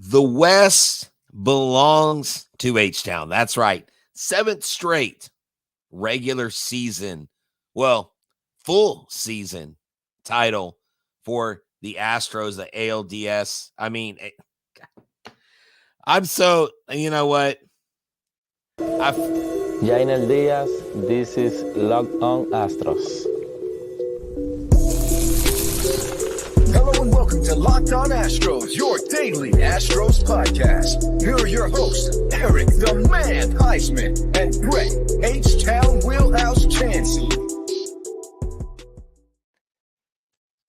The West belongs to H-Town. That's right. 7th straight regular season, well, full season title for the Astros, the ALDS. I mean, I'm so, you know what? Jainel Diaz, this is Locked on Astros. Hello and welcome to Locked on Astros, your daily Astros podcast. Here are your hosts, Eric the Man Heisman and Brett H-Town Wheelhouse Chansey.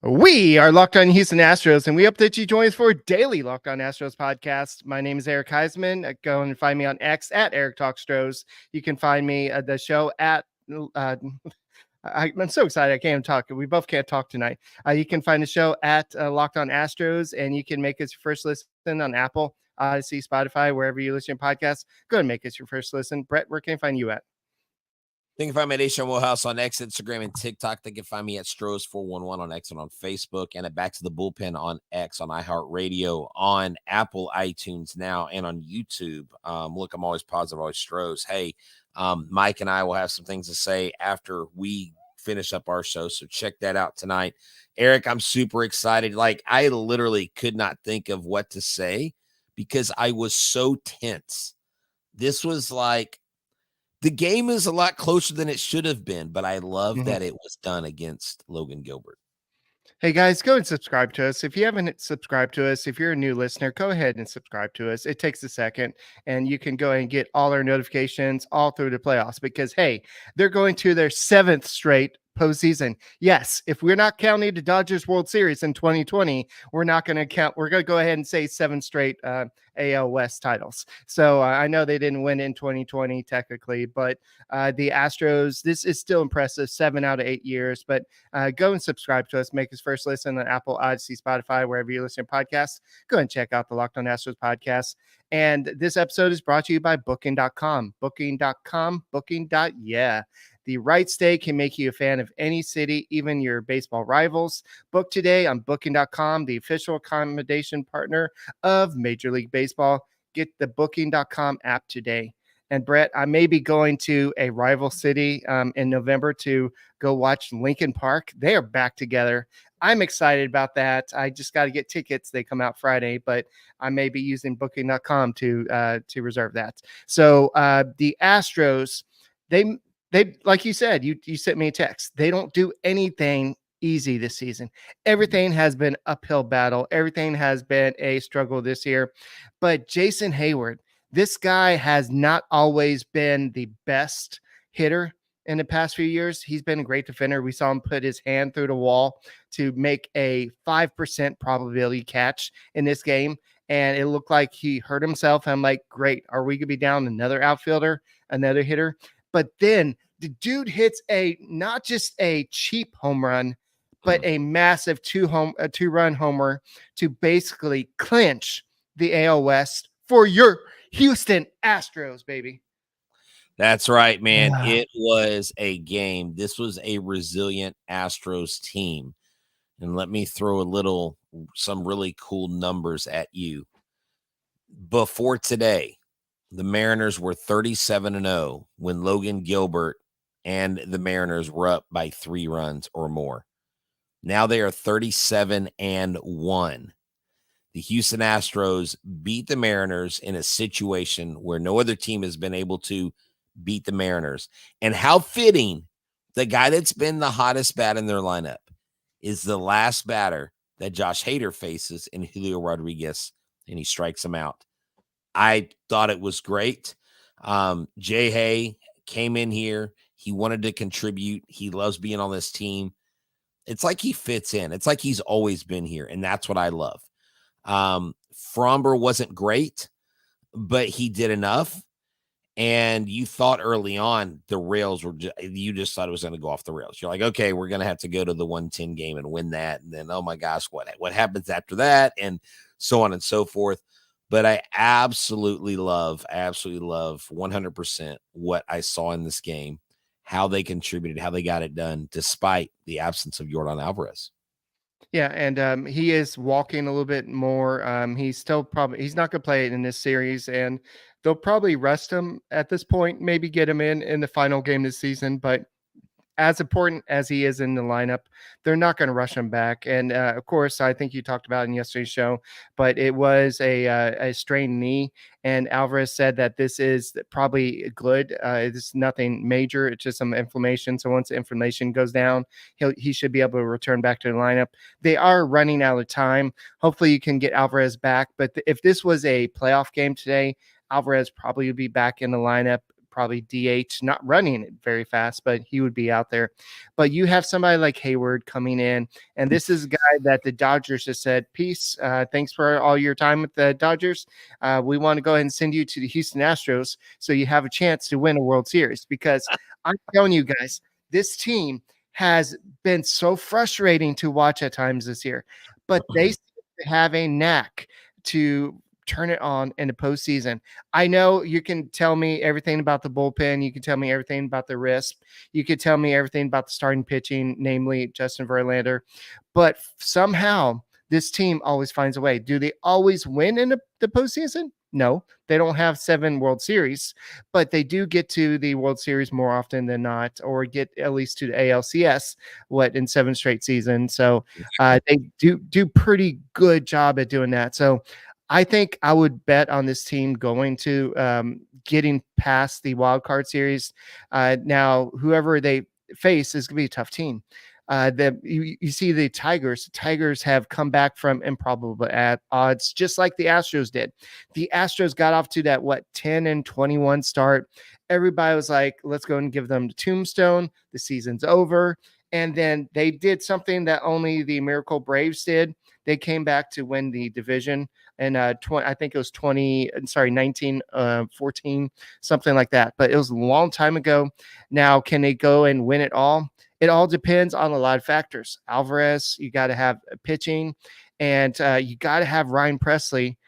We are Locked on Houston Astros, and we hope that you join us for a daily Locked on Astros podcast. My name is Eric Heisman. Go and find me on X at Eric Talk Stros. You can find me at the show at I'm so excited I can't even talk. We both can't talk tonight. You can find the show at Locked on Astros, and you can make us your first listen on Apple, Odyssey, Spotify, wherever you listen to podcasts. Go and make us your first listen. Brett, where can I find you at? They can find me at H-Town Wheelhouse on X, Instagram, and TikTok. They can find me at Stros411 on X and on Facebook, and at Back to the Bullpen on X, on iHeartRadio, on Apple iTunes now, and on YouTube. Look, I'm always positive, always Stros. Hey, Mike and I will have some things to say after we finish up our show, so check that out tonight. Eric, I'm super excited. Like, I literally could not think of what to say because I was so tense. This was like, the game is a lot closer than it should have been, but I love that it was done against Logan Gilbert. Hey guys, go and subscribe to us. If you haven't subscribed to us, if you're a new listener, go ahead and subscribe to us. It takes a second, and you can go and get all our notifications all through the playoffs because, hey, they're going to their 7th straight postseason. Yes, if we're not counting the Dodgers World Series in 2020, we're not going to count. We're going to go ahead and say 7 straight AL West titles. So I know they didn't win in 2020 technically, but the Astros, this is still impressive. 7 out of 8 years. But go and subscribe to us. Make us first listen on Apple, Odyssey, Spotify, wherever you listen to podcasts. Go and check out the Locked on Astros podcast. And this episode is brought to you by Booking.com. Booking.com. Booking.yeah. The right stay can make you a fan of any city, even your baseball rivals. Book today on Booking.com, the official accommodation partner of Major League Baseball. Get the Booking.com app today. And Brett, I may be going to a rival city in November to go watch Lincoln Park. They are back together. I'm excited about that. I just got to get tickets. They come out Friday, but I may be using Booking.com to reserve that. So the Astros, they like you said, you sent me a text. They don't do anything easy this season. Everything has been uphill battle. Everything has been a struggle this year. But Jason Heyward, this guy has not always been the best hitter in the past few years. He's been a great defender. We saw him put his hand through the wall to make a 5% probability catch in this game. And it looked like he hurt himself. I'm like, great. Are we going to be down another outfielder, another hitter? But then the dude hits not just a cheap home run, but a massive two-run homer to basically clinch the AL West for your Houston Astros, baby. That's right, man. Yeah. It was a game. This was a resilient Astros team. And let me throw some really cool numbers at you. Before today, the Mariners were 37-0 when Logan Gilbert and the Mariners were up by 3 runs or more. Now they are 37-1. The Houston Astros beat the Mariners in a situation where no other team has been able to beat the Mariners. And how fitting, the guy that's been the hottest bat in their lineup is the last batter that Josh Hader faces in Julio Rodriguez, and he strikes him out. I thought it was great. Jay Hay came in here. He wanted to contribute. He loves being on this team. It's like he fits in. It's like he's always been here, and that's what I love. Fromber wasn't great, but he did enough. And you thought early on the rails were you just thought it was going to go off the rails. You're like, okay, we're going to have to go to the 110 game and win that. And then, oh my gosh, what happens after that? And so on and so forth. But I absolutely love 100% what I saw in this game, how they contributed, how they got it done, despite the absence of Yordan Alvarez. Yeah, and he is walking a little bit more. He's not going to play it in this series, and they'll probably rest him at this point. Maybe get him in the final game this season, but as important as he is in the lineup, they're not going to rush him back. And of course, I think you talked about in yesterday's show, but it was a strained knee. And Alvarez said that this is probably good. It's nothing major. It's just some inflammation. So once the inflammation goes down, he should be able to return back to the lineup. They are running out of time. Hopefully you can get Alvarez back. But if this was a playoff game today, Alvarez probably would be back in the lineup, probably DH, not running it very fast, but he would be out there. But you have somebody like Heyward coming in, and this is a guy that the Dodgers just said, peace, thanks for all your time with the Dodgers. We want to go ahead and send you to the Houston Astros so you have a chance to win a World Series, because I'm telling you guys, this team has been so frustrating to watch at times this year, but they seem to have a knack to turn it on in the postseason. I know you can tell me everything about the bullpen. You can tell me everything about the wrist. You could tell me everything about the starting pitching, namely Justin Verlander. But somehow this team always finds a way. Do they always win in the postseason? No, they don't have 7 World Series, but they do get to the World Series more often than not, or get at least to the ALCS, in 7 straight seasons. So they do pretty good job at doing that. So I think I would bet on this team going to getting past the wild card series. Now, whoever they face is going to be a tough team. You see the Tigers. The Tigers have come back from improbable odds, just like the Astros did. The Astros got off to that 10-21 start. Everybody was like, let's go and give them the tombstone. The season's over. And then they did something that only the Miracle Braves did. They came back to win the division. And I think it was 19-14, something like that. But it was a long time ago. Now, can they go and win it all? It all depends on a lot of factors. Alvarez, you got to have pitching, and you got to have Ryan Presley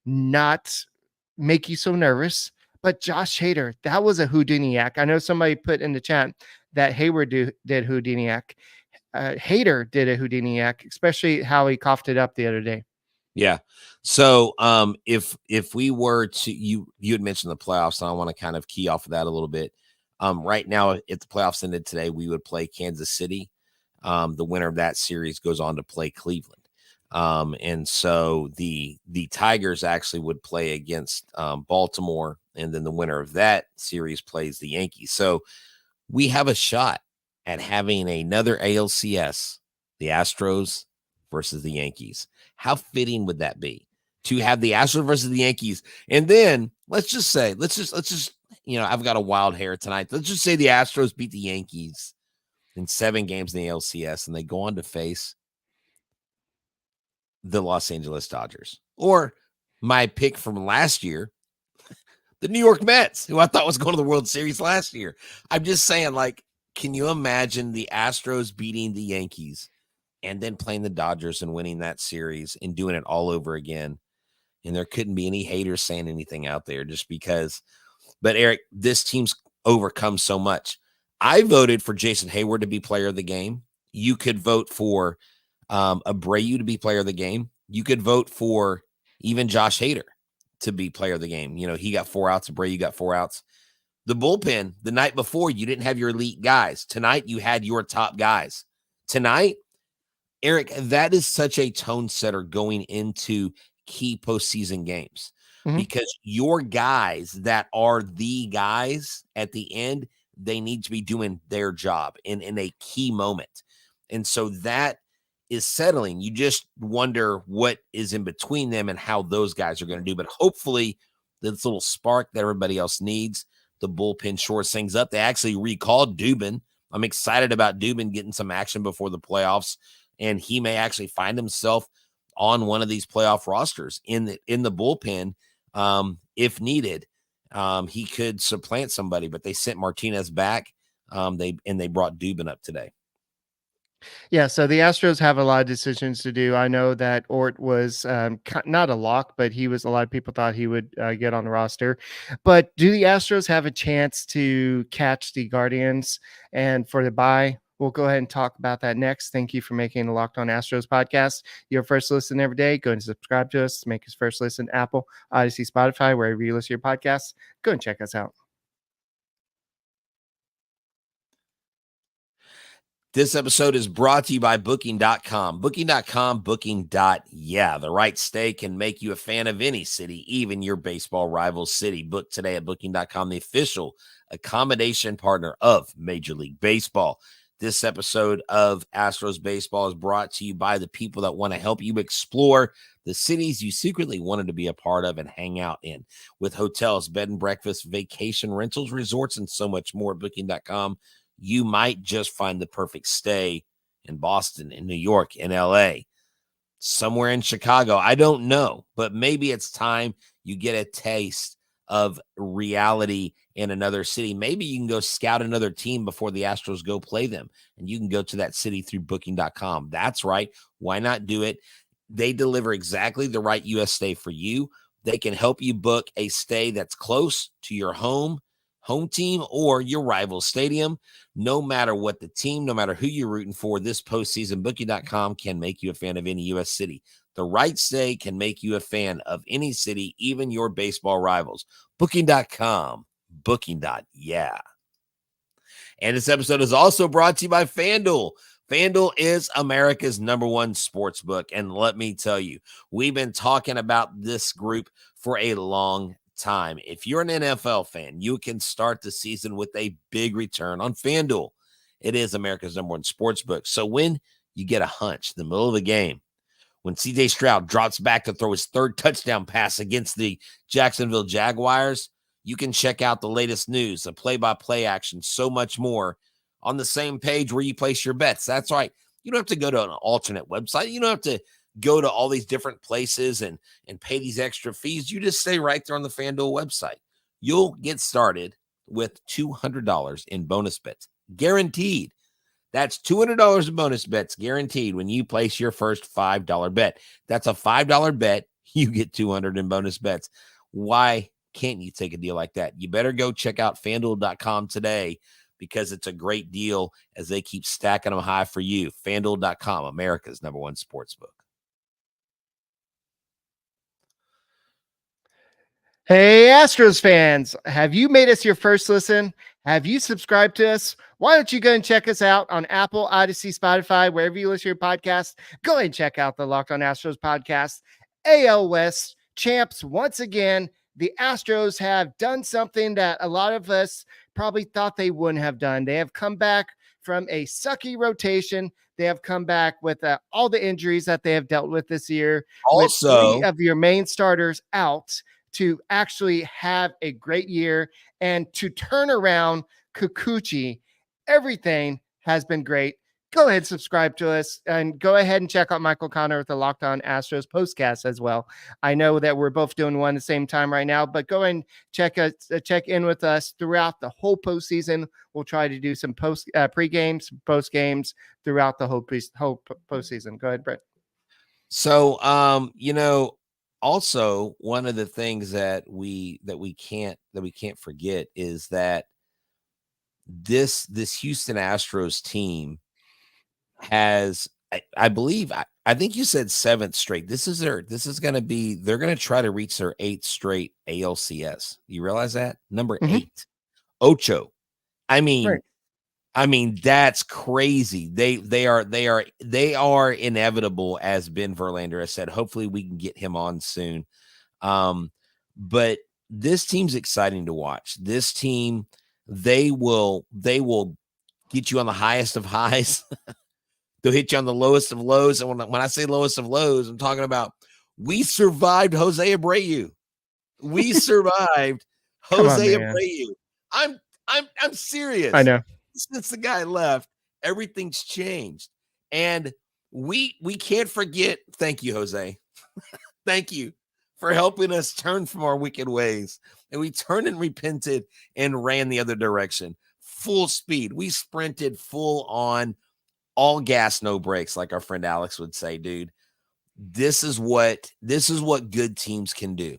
not make you so nervous. But Josh Hader, that was a Houdiniac. I know somebody put in the chat that Heyward did Houdiniac. Hader did a Houdiniac, especially how he coughed it up the other day. Yeah. So if we were to, you had mentioned the playoffs, and I want to kind of key off of that a little bit. Right now, if the playoffs ended today, we would play Kansas City. The winner of that series goes on to play Cleveland. And so the Tigers actually would play against Baltimore, and then the winner of that series plays the Yankees. So we have a shot at having another ALCS, the Astros versus the Yankees. How fitting would that be to have the Astros versus the Yankees? And then let's just, I've got a wild hair tonight. Let's just say the Astros beat the Yankees in 7 games in the ALCS, and they go on to face the Los Angeles Dodgers. Or my pick from last year, the New York Mets, who I thought was going to the World Series last year. I'm just saying, can you imagine the Astros beating the Yankees and then playing the Dodgers and winning that series and doing it all over again? And there couldn't be any haters saying anything out there just because. But Eric, this team's overcome so much. I voted for Jason Heyward to be player of the game. You could vote for Abreu to be player of the game. You could vote for even Josh Hader to be player of the game. He got 4 outs. Abreu got 4 outs. The bullpen, the night before, you didn't have your elite guys. Tonight, you had your top guys. Tonight, Eric, that is such a tone setter going into key postseason games, because your guys that are the guys at the end, they need to be doing their job in a key moment. And so that is settling. You just wonder what is in between them and how those guys are going to do. But hopefully this little spark that everybody else needs, the bullpen shores things up. They actually recalled Dubin. I'm excited about Dubin getting some action before the playoffs, and he may actually find himself on one of these playoff rosters in the bullpen if needed. He could supplant somebody, but they sent Martinez back. They brought Dubin up today. Yeah, so the Astros have a lot of decisions to do. I know that Ort was not a lock, but a lot of people thought he would get on the roster. But do the Astros have a chance to catch the Guardians and for the bye? We'll go ahead and talk about that next. Thank you for making the Locked On Astros podcast your first listen every day. Go and subscribe to us. Make us first listen Apple, Odyssey, Spotify, wherever you listen to your podcasts. Go and check us out. This episode is brought to you by Booking.com. Booking.com, Booking.yeah. The right stay can make you a fan of any city, even your baseball rival city. Book today at Booking.com, the official accommodation partner of Major League Baseball. This episode of Astros Baseball is brought to you by the people that want to help you explore the cities you secretly wanted to be a part of and hang out in. With hotels, bed and breakfast, vacation rentals, resorts, and so much more. Booking.com. You might just find the perfect stay in Boston, in New York, in LA, somewhere in Chicago. I don't know, but maybe it's time you get a taste of reality in another city. Maybe you can go scout another team before the Astros go play them, and you can go to that city through Booking.com. That's right. Why not do it? They deliver exactly the right U.S. stay for you. They can help you book a stay that's close to your home team or your rival stadium. No matter what the team, no matter who you're rooting for this postseason, Booking.com can make you a fan of any U.S. city. The right stay can make you a fan of any city, even your baseball rivals. Booking.com, Booking.yeah. And this episode is also brought to you by FanDuel. FanDuel is America's #1 sports book. And let me tell you, we've been talking about this group for a long time. If you're an NFL fan, you can start the season with a big return on FanDuel. It is America's #1 sports book. So when you get a hunch in the middle of the game, when CJ Stroud drops back to throw his third touchdown pass against the Jacksonville Jaguars, you can check out the latest news, the play-by-play action, so much more on the same page where you place your bets. That's right. You don't have to go to an alternate website. You don't have to go to all these different places and pay these extra fees. You just stay right there on the FanDuel website. You'll get started with $200 in bonus bets, guaranteed. That's $200 in bonus bets guaranteed when you place your first $5 bet. That's a $5 bet. You get $200 in bonus bets. Why can't you take a deal like that? You better go check out FanDuel.com today, because it's a great deal as they keep stacking them high for you. FanDuel.com, America's #1 sportsbook. Hey, Astros fans, have you made us your first listen? Have you subscribed to us? Why don't you go and check us out on Apple, Odyssey, Spotify, wherever you listen to your podcast? Go ahead and check out the Locked On Astros podcast. AL West champs once again. The Astros have done something that a lot of us probably thought they wouldn't have done. They have come back from a sucky rotation. They have come back with all the injuries that they have dealt with this year. Also, with 3 of your main starters out, to actually have a great year and to turn around Kikuchi. Everything has been great. Go ahead, subscribe to us, and go ahead and check out Michael Connor with the Locked On Astros postcast as well. I know that we're both doing one at the same time right now, but go and check in with us throughout the whole postseason. We'll try to do some pre-games, post-games throughout the whole postseason. Go ahead, Brett. So, also, one of the things that we can't forget is that this Houston Astros team has, I believe, I think you said 7th straight. They're going to try to reach their 8th straight ALCS. You realize that? Number 8, Ocho. I mean, Right. That's crazy. They are inevitable, as Ben Verlander has said. Hopefully we can get him on soon. But this team's exciting to watch. This team, they will get you on the highest of highs. They'll hit you on the lowest of lows. And when I say lowest of lows, I'm talking about, we survived Jose Abreu. We survived Jose Abreu. I'm serious. I know. Since the guy left, everything's changed. And we can't forget. Thank you, Jose. Thank you for helping us turn from our wicked ways. And we turned and repented and ran the other direction. Full speed. We sprinted full on, all gas, no brakes, like our friend Alex would say, dude. This is what good teams can do.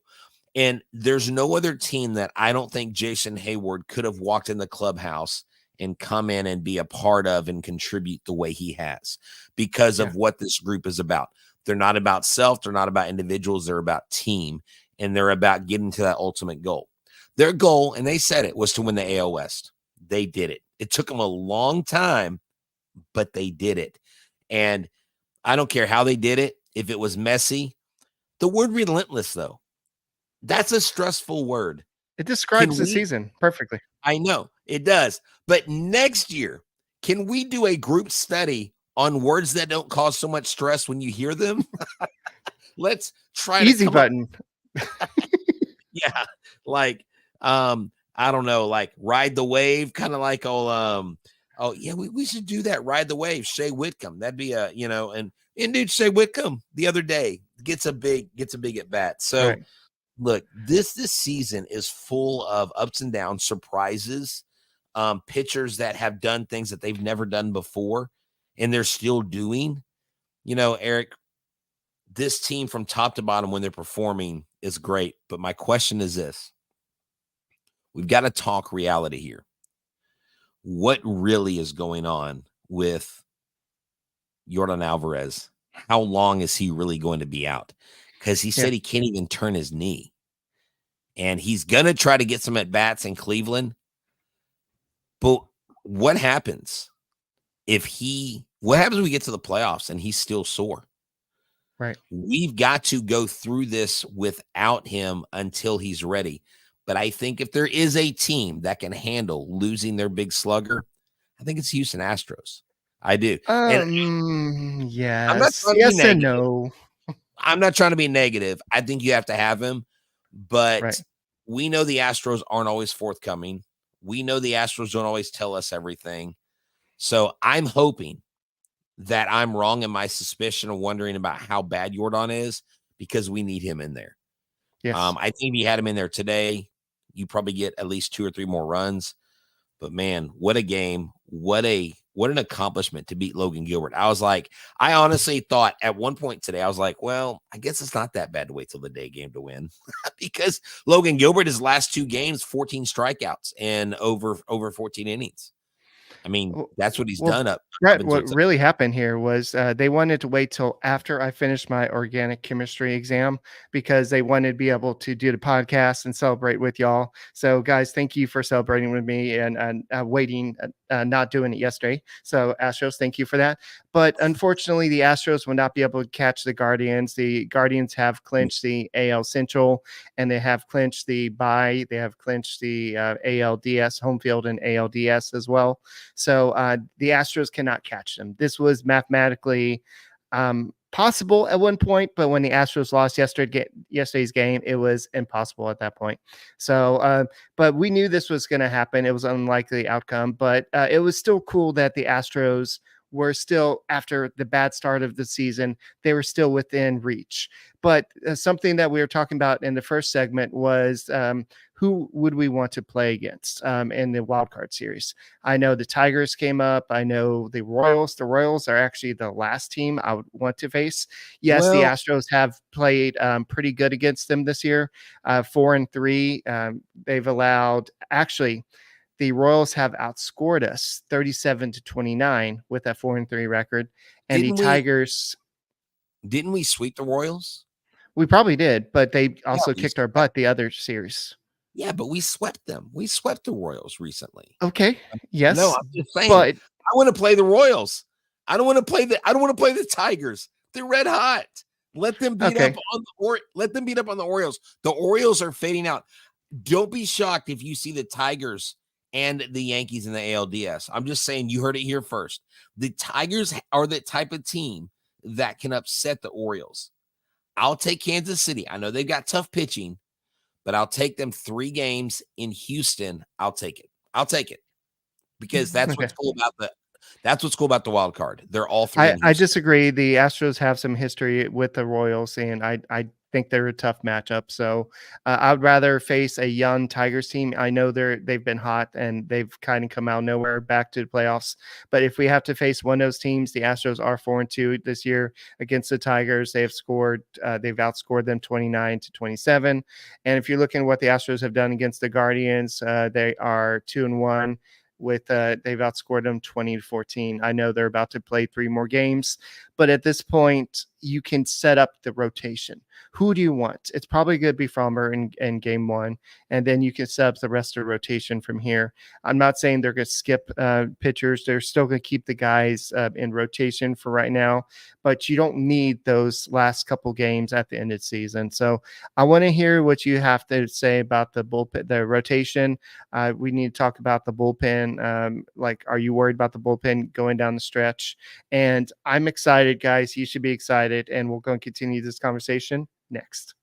And there's no other team that I don't think Jason Heyward could have walked in the clubhouse and come in and be a part of and contribute the way he has because of what this group is about. They're not about self. They're not about individuals. They're about team, and they're about getting to that ultimate goal. Their goal, and they said it, was to win the AL West. They did it. It took them a long time, but they did it. And I don't care how they did it. If it was messy, the word relentless, though, that's a stressful word. It describes the season perfectly. I know it does. But next year, can we do a group study on words that don't cause so much stress when you hear them? Let's try easy button. Yeah. Like, I don't know, like ride the wave, kind of like, oh yeah, we should do that. Ride the wave. Shea Whitcomb. That'd be and dude, Shea Whitcomb the other day gets a big at bat. So look, this season is full of ups and downs, surprises, pitchers that have done things that they've never done before, and they're still doing. Eric, this team from top to bottom, when they're performing, is great. But my question is this. We've got to talk reality here. What really is going on with Yordan Alvarez? How long is he really going to be out? Because he said he can't even turn his knee. And he's going to try to get some at-bats in Cleveland. But what happens when we get to the playoffs and he's still sore? Right. We've got to go through this without him until he's ready. But I think if there is a team that can handle losing their big slugger, I think it's Houston Astros. I do. Yes. I'm not trying to yes be and no. I'm not trying to be negative. I think you have to have him. But we know the Astros aren't always forthcoming. We know the Astros don't always tell us everything. So I'm hoping that I'm wrong in my suspicion of wondering about how bad Yordan is, because we need him in there. Yes. I think if you had him in there today, you probably get at least 2 or 3 more runs. But man, what a game. What an accomplishment to beat Logan Gilbert. I honestly thought at one point today, I was like, well, I guess it's not that bad to wait till the day game to win because Logan Gilbert, his last 2 games, 14 strikeouts and over 14 innings. I mean, that's what he's done up. Brett, what really happened here was they wanted to wait till after I finished my organic chemistry exam because they wanted to be able to do the podcast and celebrate with y'all. So, guys, thank you for celebrating with me and waiting, not doing it yesterday. So, Astros, thank you for that. But unfortunately, the Astros will not be able to catch the Guardians. The Guardians have clinched the AL Central, and they have clinched the bye. They have clinched the ALDS, home field, and ALDS as well. So the Astros cannot catch them. This was mathematically possible at one point, but when the Astros lost yesterday's game, it was impossible at that point. So, but we knew this was going to happen. It was an unlikely outcome, but it was still cool that the Astros were still, after the bad start of the season, they were still within reach. But something that we were talking about in the first segment was who would we want to play against in the wild card series? I know the Tigers came up. I know the Royals. The Royals are actually the last team I would want to face. Yes, the Astros have played pretty good against them this year, 4-3. They've allowed, actually, the Royals have outscored us 37-29 with that 4-3 record. And Tigers. Didn't we sweep the Royals? We probably did, but they also kicked our butt the other series. Yeah, but we swept them. We swept the Royals recently. Okay. Yes. No, I'm just saying. But I want to play the Royals. I don't want to play the Tigers. They're red hot. Let them beat up on the Orioles. The Orioles are fading out. Don't be shocked if you see the Tigers and the Yankees in the ALDS. I'm just saying, you heard it here first. The Tigers are the type of team that can upset the Orioles. I'll take Kansas City. I know they've got tough pitching, but I'll take them 3 games in Houston. I'll take it because that's what's cool about the wild card. They're all 3. I disagree. The Astros have some history with the Royals, and I think they're a tough matchup. So I would rather face a young Tigers team. I know they've been hot and they've kind of come out of nowhere back to the playoffs. But if we have to face one of those teams, the Astros are 4-2 this year against the Tigers. They've outscored them 29-27. And if you're looking at what the Astros have done against the Guardians, they are 2-1. with they've outscored them 20-14. I know they're about to play 3 more games, but at this point you can set up the rotation. Who do you want? It's probably going to be Fromber in game 1, and then you can set up the rest of the rotation from here. I'm not saying they're going to skip pitchers. They're still going to keep the guys in rotation for right now, but you don't need those last couple games at the end of the season. So I want to hear what you have to say about the bullpen, the rotation. We need to talk about the bullpen. Like, are you worried about the bullpen going down the stretch? And I'm excited, guys. You should be excited, and we'll go and continue this conversation next.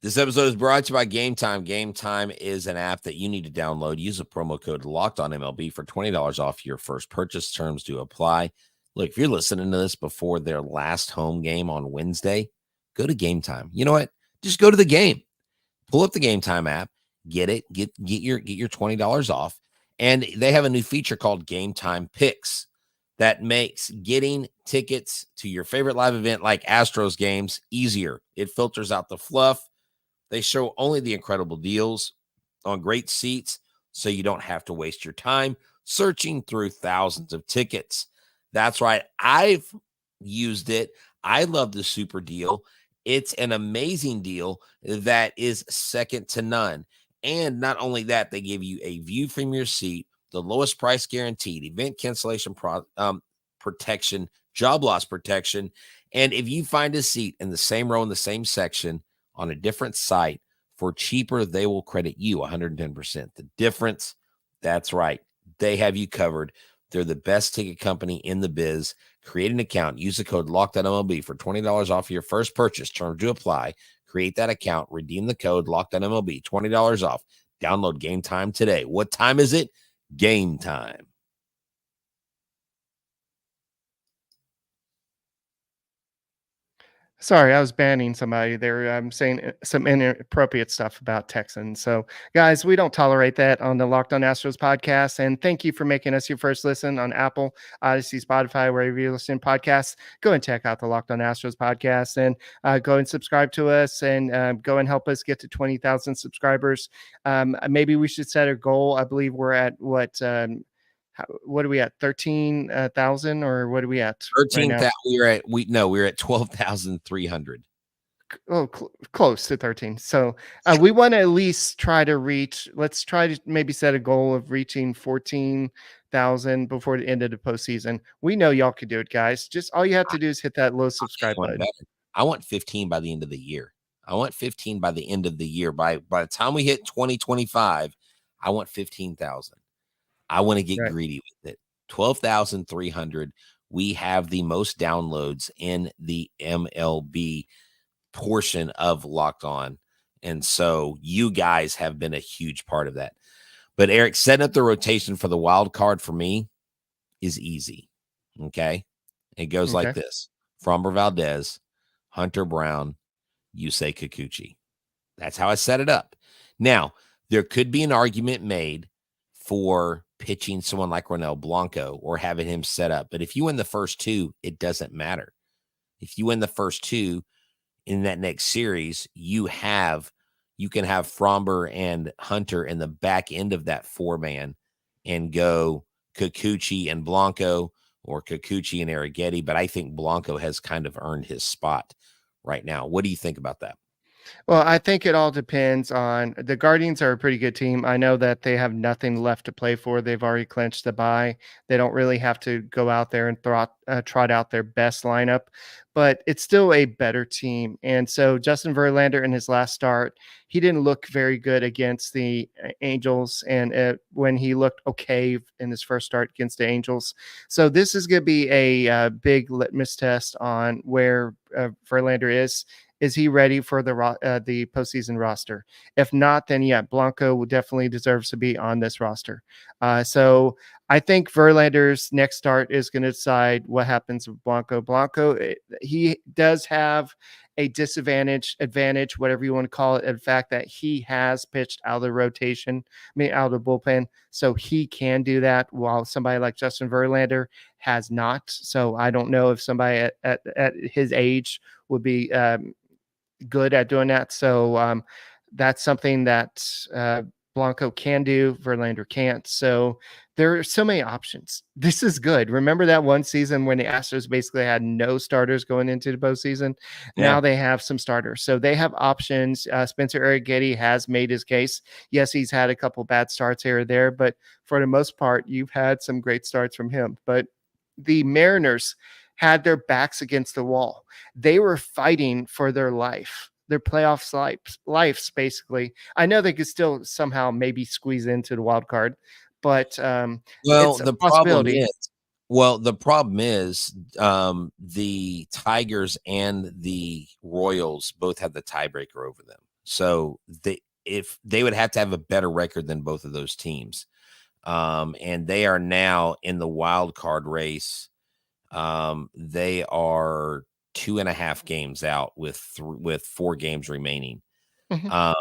This episode is brought to you by Game Time. Game Time is an app that you need to download. Use a promo code LOCKEDONMLB for $20 off your first purchase. Terms do apply. Look, if you're listening to this before their last home game on Wednesday, go to Game Time. You know what? Just go to the game. Pull up the Game Time app. Get it. Get your $20 off. And they have a new feature called Game Time Picks that makes getting tickets to your favorite live event like Astros games easier. It filters out the fluff. They show only the incredible deals on great seats, so you don't have to waste your time searching through thousands of tickets. That's right. I've used it. I love the super deal. It's an amazing deal that is second to none. And not only that, they give you a view from your seat, the lowest price guaranteed, event cancellation protection, job loss protection. And if you find a seat in the same row in the same section on a different site for cheaper, they will credit you 110%. The difference, that's right. They have you covered. They're the best ticket company in the biz. Create an account. Use the code LOCKEDONMLB for $20 off your first purchase. Terms do apply. Create that account. Redeem the code LOCKEDONMLB. $20 off. Download Game Time today. What time is it? Game time. Sorry, I was banning somebody. They're saying some inappropriate stuff about Texans. So, guys, we don't tolerate that on the Locked On Astros podcast. And thank you for making us your first listen on Apple, Odyssey, Spotify, wherever you listen to podcasts. Go and check out the Locked On Astros podcast and go and subscribe to us and go and help us get to 20,000 subscribers. Maybe we should set a goal. I believe we're at what are we at? 13,000 or what are we at? 13,000. We're at 12,300. Oh, close to 13. So we want to at least try to reach. Let's try to maybe set a goal of reaching 14,000 before the end of the postseason. We know y'all could do it, guys. Just all you have to do is hit that little subscribe button. I want 15 by the end of the year. I want 15 by the end of the year. By the time we hit 2025, I want 15,000. I want to get greedy with it. 12,300. We have the most downloads in the MLB portion of Locked On. And so you guys have been a huge part of that. But Eric, setting up the rotation for the wild card for me is easy. Okay. It goes like this: Fromber Valdez, Hunter Brown, Yusei Kikuchi. That's how I set it up. Now, there could be an argument made for pitching someone like Ronel Blanco or having him set up. But if you win the first 2, it doesn't matter. If you win the first 2 in that next series, you can have Fromber and Hunter in the back end of that 4-man and go Kikuchi and Blanco or Kikuchi and Arrighetti. But I think Blanco has kind of earned his spot right now. What do you think about that? Well, I think it all depends on the Guardians are a pretty good team. I know that they have nothing left to play for. They've already clinched the bye. They don't really have to go out there and trot out their best lineup, but it's still a better team. And so Justin Verlander in his last start, he didn't look very good against the Angels. And when he looked okay in his first start against the Angels. So this is going to be a big litmus test on where Verlander is. Is he ready for the postseason roster? If not, then yeah, Blanco definitely deserves to be on this roster. So I think Verlander's next start is going to decide what happens with Blanco. Blanco, he does have a advantage, whatever you want to call it, in fact that he has pitched out of the rotation, out of the bullpen. So he can do that while somebody like Justin Verlander has not. So I don't know if somebody at his age would be good at doing that. So that's something that Blanco can do, Verlander can't. So there are so many options. This is good. Remember that one season when the Astros basically had no starters going into the postseason? Yeah. Now they have some starters. So they have options. Spencer Arrighetti has made his case. Yes, he's had a couple bad starts here or there, but for the most part, you've had some great starts from him. But the Mariners had their backs against the wall. They were fighting for their life. Their playoff lives, basically. I know they could still somehow maybe squeeze into the wild card, but Well, it's a possibility. the problem is the Tigers and the Royals both have the tiebreaker over them. So if they would have to have a better record than both of those teams. And they are now in the wild card race. They are 2.5 games out with 4 games remaining. Mhm.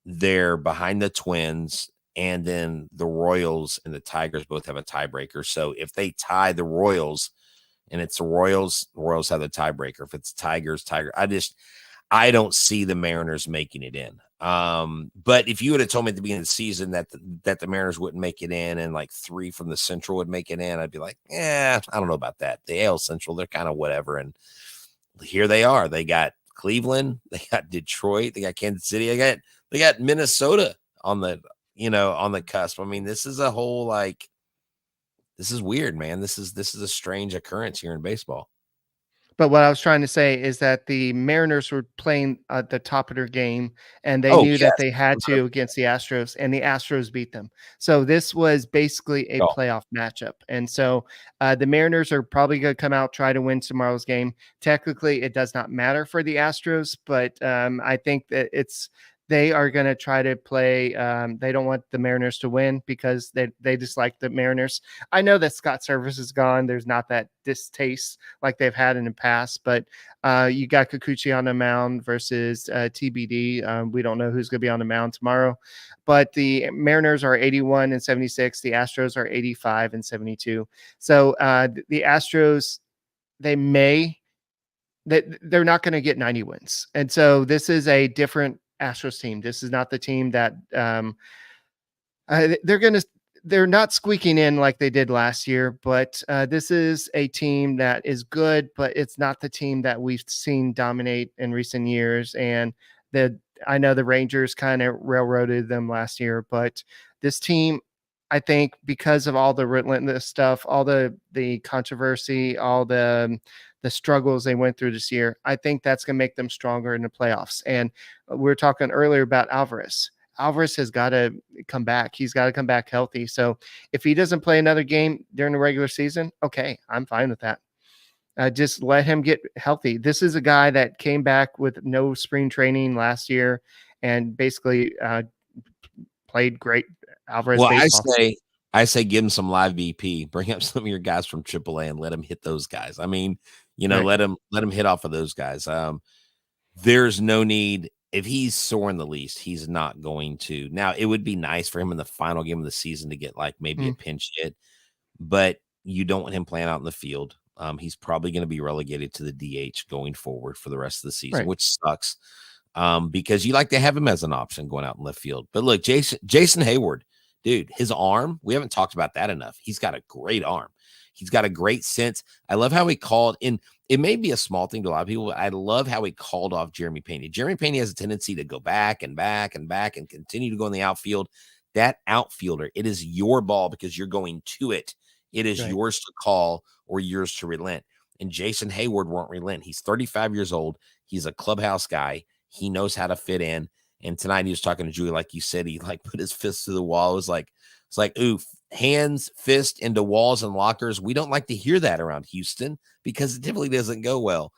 They're behind the Twins, and then the Royals and the Tigers both have a tiebreaker. So if they tie the Royals and it's the Royals have the tiebreaker. If it's Tiger, I don't see the Mariners making it in. But if you would have told me at the beginning of the season that the Mariners wouldn't make it in and like 3 from the Central would make it in, I'd be like, I don't know about that. The AL Central, they're kind of whatever. And here they are. They got Cleveland, they got Detroit, they got Kansas City, they got Minnesota on the cusp. I mean, this is a whole this is weird, man. This is a strange occurrence here in baseball. But what I was trying to say is that the Mariners were playing at the top of their game, and they Oh, knew yes. that they had to against the Astros, and the Astros beat them. So this was basically a playoff matchup. And so the Mariners are probably going to come out, try to win tomorrow's game. Technically, it does not matter for the Astros, but I think that they are going to try to play. They don't want the Mariners to win because they dislike the Mariners. I know that Scott Service is gone. There's not that distaste like they've had in the past, but you got Kikuchi on the mound versus TBD. We don't know who's going to be on the mound tomorrow, but the Mariners are 81-76. The Astros are 85-72. So the Astros, they're not going to get 90 wins. And so this is a different Astros team. This is not the team that they're not squeaking in like they did last year, but this is a team that is good, but it's not the team that we've seen dominate in recent years. And I know the Rangers kind of railroaded them last year, but this team, I think, because of all the relentless stuff, all the controversy, all the struggles they went through this year, I think that's going to make them stronger in the playoffs. And we were talking earlier about Alvarez. Alvarez has got to come back. He's got to come back healthy. So if he doesn't play another game during the regular season, okay, I'm fine with that. Just let him get healthy. This is a guy that came back with no spring training last year and basically played great Alvarez baseball. I say give him some live BP, bring up some of your guys from AAA and let him hit those guys. I mean, Right. let him hit off of those guys. There's no need. If he's soaring the least, he's not going to. Now, it would be nice for him in the final game of the season to get like maybe a pinch hit, but you don't want him playing out in the field. He's probably going to be relegated to the DH going forward for the rest of the season, Right. which sucks because you like to have him as an option going out in left field. But look, Jason Heyward, dude, his arm, we haven't talked about that enough. He's got a great arm. He's got a great sense. I love how he called in. It may be a small thing to a lot of people. I love how he called off Jeremy Pena. Jeremy Pena has a tendency to go back and back and back and continue to go in the outfield. That outfielder, it is your ball because you're going to it. It is yours to call or yours to relent. And Jason Heyward won't relent. He's 35 years old. He's a clubhouse guy. He knows how to fit in. And tonight he was talking to Julie, like you said, he like put his fist to the wall. It was like, oof, hands, fist into walls and lockers. We don't like to hear that around Houston because it typically doesn't go well.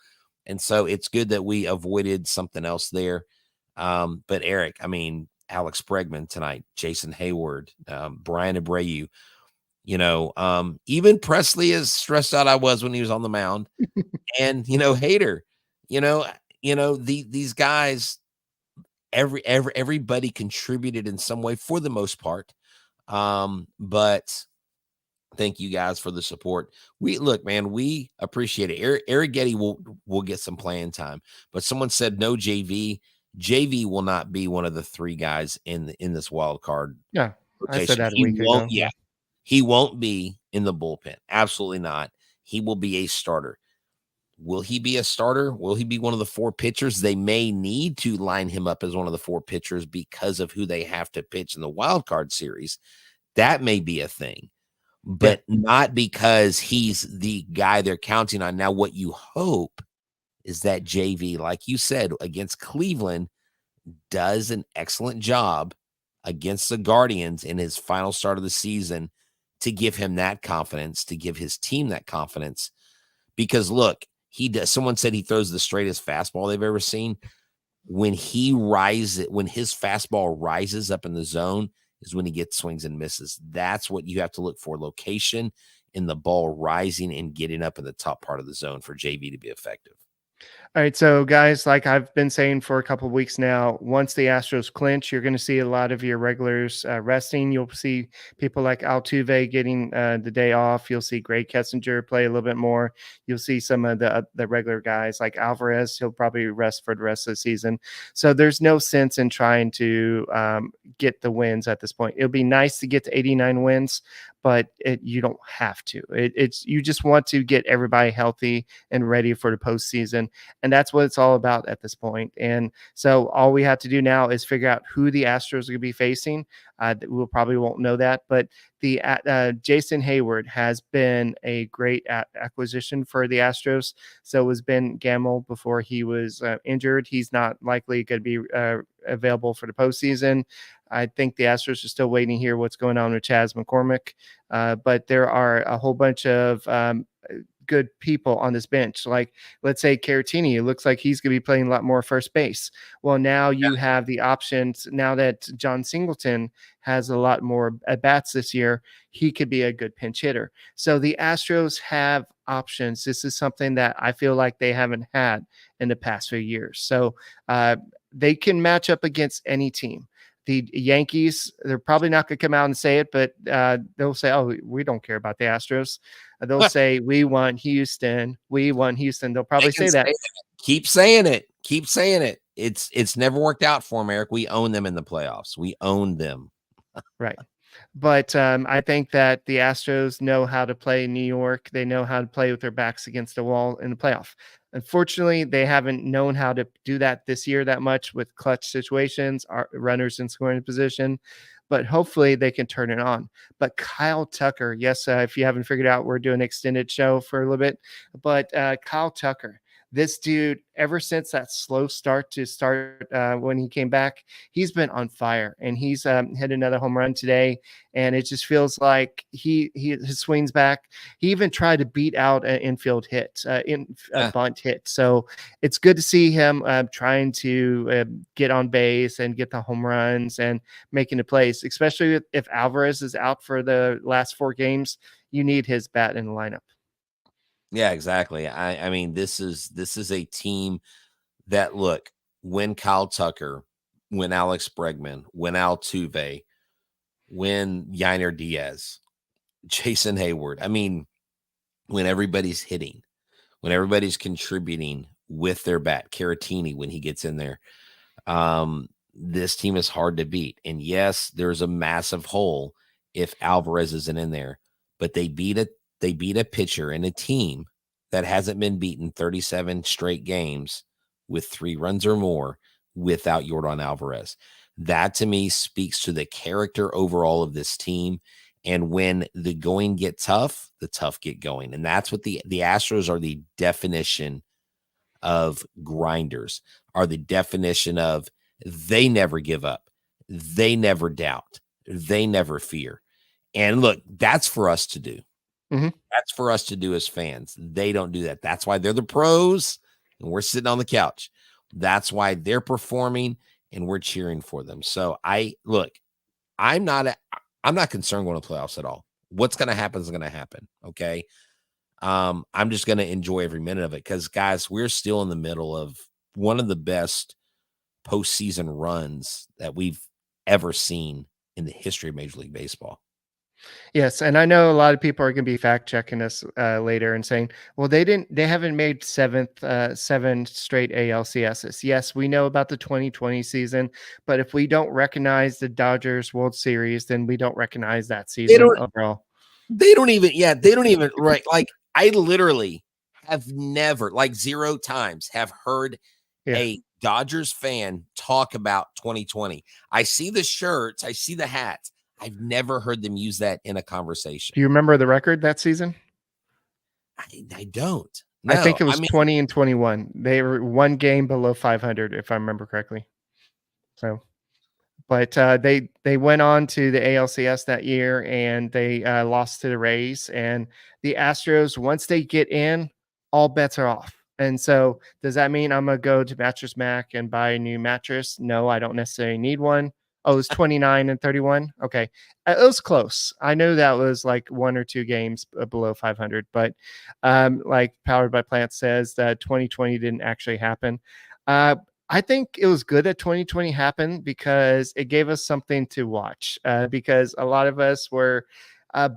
And so it's good that we avoided something else there. But Eric, I mean, Alex Bregman tonight, Jason Heyward, Brian Abreu, even Presley, as stressed out I was when he was on the mound, and Hader, these guys, everybody contributed in some way for the most part. But thank you guys for the support. We appreciate it. Arrighetti will get some playing time, but someone said no JV. JV will not be one of the 3 guys in this wild card Yeah, I said rotation. that a He week won't, ago. yeah, he won't be in the bullpen. Absolutely not. He will be a starter. Will he be a starter? Will he be one of the 4 pitchers? They may need to line him up as one of the 4 pitchers because of who they have to pitch in the wild card series. That may be a thing, but not because he's the guy they're counting on. Now, what you hope is that JV, like you said, against Cleveland, does an excellent job against the Guardians in his final start of the season to give him that confidence, to give his team that confidence. Because look, he does. Someone said he throws the straightest fastball they've ever seen. When his fastball rises up in the zone is when he gets swings and misses. That's what you have to look for: location in the ball rising and getting up in the top part of the zone for JV to be effective. All right, so guys, like I've been saying for a couple of weeks now, once the Astros clinch, you're going to see a lot of your regulars resting. You'll see people like Altuve getting the day off. You'll see Greg Kessinger play a little bit more. You'll see some of the regular guys like Alvarez. He'll probably rest for the rest of the season. So there's no sense in trying to get the wins at this point. It'll be nice to get to 89 wins, but you don't have to. You just want to get everybody healthy and ready for the postseason. And that's what it's all about at this point. And so all we have to do now is figure out who the Astros are going to be facing. We'll probably won't know that, but the Jason Heyward has been a great acquisition for the Astros. So was Ben Gamel before he was injured. He's not likely going to be available for the postseason. I think the Astros are still waiting to hear what's going on with Chas McCormick. But there are a whole bunch of good people on this bench. Like, let's say Caratini, it looks like he's going to be playing a lot more first base. Well, now you have the options. Now that John Singleton has a lot more at bats this year, he could be a good pinch hitter. So the Astros have options. This is something that I feel like they haven't had in the past few years. So they can match up against any team. The Yankees, they're probably not going to come out and say it, but they'll say, oh, we don't care about the Astros. They'll say, we want Houston. We want Houston. They'll probably say that. Keep saying it. Keep saying it. It's never worked out for them, Eric. We own them in the playoffs. We own them. Right. But I think that the Astros know how to play in New York. They know how to play with their backs against the wall in the playoff. Unfortunately, they haven't known how to do that this year that much with clutch situations, runners in scoring position. But hopefully they can turn it on. But Kyle Tucker, yes, if you haven't figured out, we're doing an extended show for a little bit. But Kyle Tucker, this dude, ever since that slow start when he came back, he's been on fire, and he's hit another home run today. And it just feels like his swings back. He even tried to beat out an infield hit, a bunt hit. So it's good to see him trying to get on base and get the home runs and making the plays, especially if Alvarez is out for the last 4 games. You need his bat in the lineup. Yeah, exactly. I mean, this is a team that, look, when Kyle Tucker, when Alex Bregman, when Altuve, when Yainer Diaz, Jason Heyward, I mean, when everybody's hitting, when everybody's contributing with their bat, Caratini, when he gets in there, this team is hard to beat. And yes, there's a massive hole if Alvarez isn't in there, but they beat a pitcher and a team that hasn't been beaten 37 straight games with 3 runs or more without Yordan Alvarez. That to me speaks to the character overall of this team. And when the going get tough, the tough get going. And that's what the Astros are the definition of grinders, are the definition of they never give up. They never doubt. They never fear. And look, that's for us to do. Mm-hmm. That's for us to do as fans. They don't do that. That's why they're the pros and we're sitting on the couch. That's why they're performing and we're cheering for them. So I'm not concerned going to playoffs at all. What's going to happen is going to happen. Okay. I'm just going to enjoy every minute of it because, guys, we're still in the middle of one of the best postseason runs that we've ever seen in the history of Major League Baseball. Yes, and I know a lot of people are going to be fact checking us later and saying, "Well, they haven't made seven straight ALCSs." Yes, we know about the 2020 season, but if we don't recognize the Dodgers World Series, then we don't recognize that They season don't. overall. They don't even. Yeah, they don't even. Right. Like I literally have never, like 0 times, have heard Yeah. a Dodgers fan talk about 2020. I see the shirts. I see the hats. I've never heard them use that in a conversation. Do you remember the record that season? I don't. No, I think it was mean, 20-21. They were 1 game below 500, if I remember correctly. So, but they went on to the ALCS that year, and they lost to the Rays. And the Astros, once they get in, all bets are off. And so, does that mean I'm gonna go to Mattress Mac and buy a new mattress? No, I don't necessarily need one. Oh, it was 29-31. Okay, it was close. I know that was like 1 or 2 games below 500, but like Powered by Plants says, that 2020 didn't actually happen. I think it was good that 2020 happened because it gave us something to watch. Because a lot of us were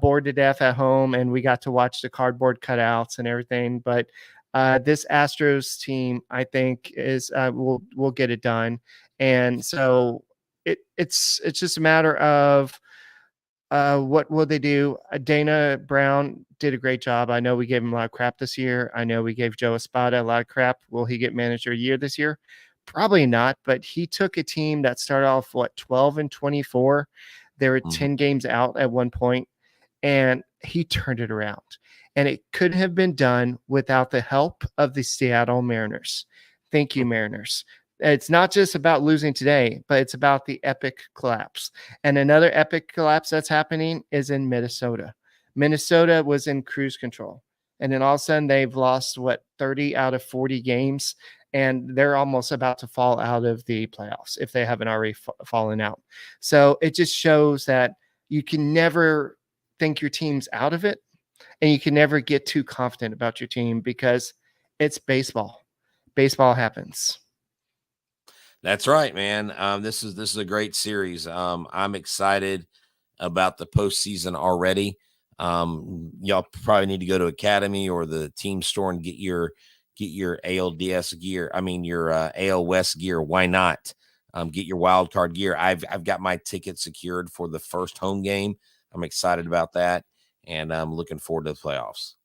bored to death at home, and we got to watch the cardboard cutouts and everything. But this Astros team, I think, is will get it done, and so it's just a matter of what will they do. Dana Brown did a great job. I know we gave him a lot of crap this year. I know we gave Joe Espada a lot of crap. Will he get manager of the year this year? Probably not, but he took a team that started off 12-24. They were 10 games out at one point, and he turned it around. And it couldn't have been done without the help of the Seattle Mariners. Thank you, Mariners. It's not just about losing today, but it's about the epic collapse. And another epic collapse that's happening is in Minnesota. Minnesota was in cruise control. And then all of a sudden they've lost 30 out of 40 games. And they're almost about to fall out of the playoffs if they haven't already fallen out. So it just shows that you can never think your team's out of it. And you can never get too confident about your team because it's baseball. Baseball happens. That's right, man. This is a great series. I'm excited about the postseason already. Y'all probably need to go to Academy or the team store and get your ALDS gear. I mean your AL West gear. Why not? Get your wild card gear. I've got my ticket secured for the first home game. I'm excited about that, and I'm looking forward to the playoffs.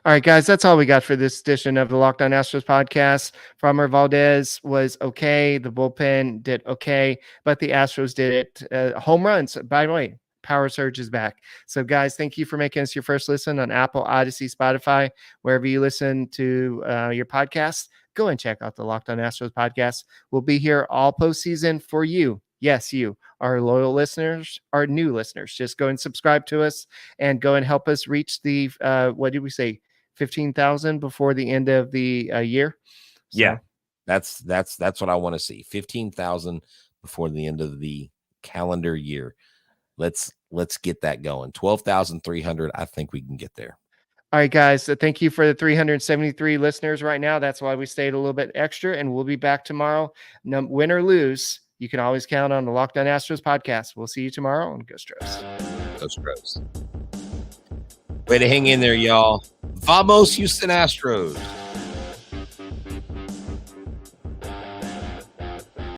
All right, guys, that's all we got for this edition of the Locked On Astros podcast. Framber Valdez was okay. The bullpen did okay, but the Astros did it. Home runs, by the way, Power Surge is back. So, guys, thank you for making us your first listen on Apple, Odyssey, Spotify, wherever you listen to your podcasts. Go and check out the Locked On Astros podcast. We'll be here all postseason for you. Yes, you, our loyal listeners, our new listeners. Just go and subscribe to us and go and help us reach the, what did we say, 15,000 before the end of the year? So, yeah, that's what I want to see. 15,000 before the end of the calendar year. Let's get that going. 12,300. I think we can get there. All right, guys. So thank you for the 373 listeners right now. That's why we stayed a little bit extra, and we'll be back tomorrow. Win or lose, you can always count on the Locked On Astros podcast. We'll see you tomorrow on Go Stros. Go Stros. Way to hang in there, y'all. Vamos, Houston Astros.